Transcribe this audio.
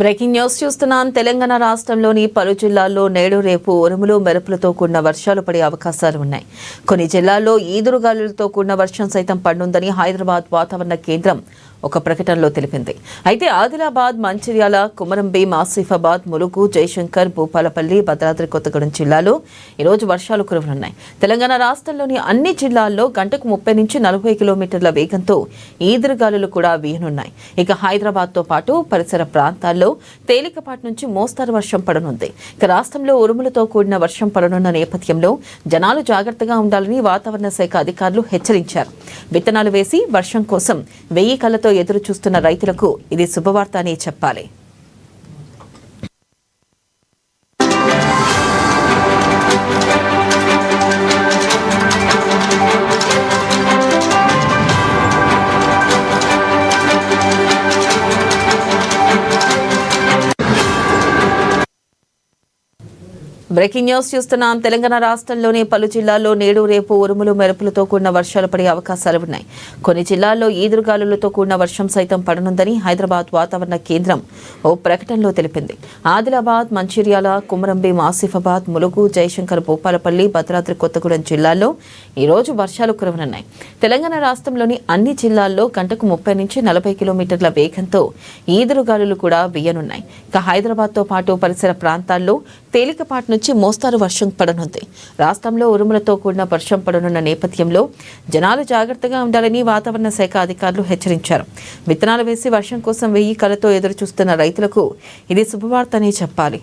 Breaking news చూస్తున్నాం. తెలంగాణ రాష్ట్రంలోని పలు జిల్లాల్లో నేడు రేపు ఉరుములు మెరుపులతో కూడిన వర్షాలు పడే అవకాశాలు ఉన్నాయి. కొన్ని జిల్లాల్లో ఈదురుగాలులతో కూడిన వర్షం సైతం పడనుందని హైదరాబాద్ వాతావరణ కేంద్రం ఒక ప్రకటనలో తెలిపింది. అయితే ఆదిలాబాద్, మంచిర్యాల, కుమరంభీం, ఆసిఫాబాద్, ములుగు, జయశంకర్, భూపాలపల్లి, భద్రాద్రి కొత్తగూడెం జిల్లాలో ఈరోజు వర్షాలు కురవనున్నాయి. తెలంగాణ రాష్ట్రంలోని అన్ని జిల్లాల్లో గంటకు 30 నుంచి 40 కిలోమీటర్ల వేగంతో ఈదురుగాలులు కూడా వీయనున్నాయి. ఇక హైదరాబాద్తో పాటు పరిసర ప్రాంతాల్లో తేలికపాటి నుంచి మోస్తారు వర్షం పడనుంది. ఇక రాష్ట్రంలో ఉరుములతో కూడిన వర్షం పడనున్న నేపథ్యంలో జనాలు జాగ్రత్తగా ఉండాలని వాతావరణ శాఖ అధికారులు హెచ్చరించారు. విత్తనాలు వేసి వర్షం కోసం 1000 కళ్ళతో ఎదురు చూస్తున్న రైతులకు ఇది శుభవార్త అని చెప్పాలి. బ్రేకింగ్ న్యూస్ చూస్తున్నాం. తెలంగాణ రాష్ట్రంలోని పలు జిల్లాల్లో నేడు రేపు ఉరుములు మెరుపులతో కూడిన వర్షాలు పడే అవకాశాలు ఉన్నాయి. కొన్ని జిల్లాల్లో ఈదురుగాలులతో కూడిన వర్షం సైతం పడనుందని హైదరాబాద్ వాతావరణ కేంద్రం ఓ ప్రకటనలో తెలిపింది. ఆదిలాబాద్, మంచిర్యాల, కుమరంభీం, ఆసిఫాబాద్, ములుగు, జయశంకర్, భూపాలపల్లి, భద్రాద్రి కొత్తగూడెం జిల్లాల్లో ఈరోజు వర్షాలు కురవనున్నాయి. తెలంగాణ రాష్ట్రంలోని అన్ని జిల్లాల్లో గంటకు 30 నుంచి 40 కిలోమీటర్ల వేగంతో ఈదురుగాలులు కూడా వీయనున్నాయి. ఇక హైదరాబాద్తో పాటు పరిసర ప్రాంతాల్లో తేలికపాటి నుంచి మోస్తారు వర్షం పడనుంది. రాష్ట్రంలో ఉరుములతో కూడిన వర్షం పడనున్న నేపథ్యంలో జనాలు జాగ్రత్తగా ఉండాలని వాతావరణ శాఖ అధికారులు హెచ్చరించారు. విత్తనాలు వేసి వర్షం కోసం 1000 కళ్ళతో ఎదురు చూస్తున్న రైతులకు ఇది శుభవార్త అని చెప్పాలి.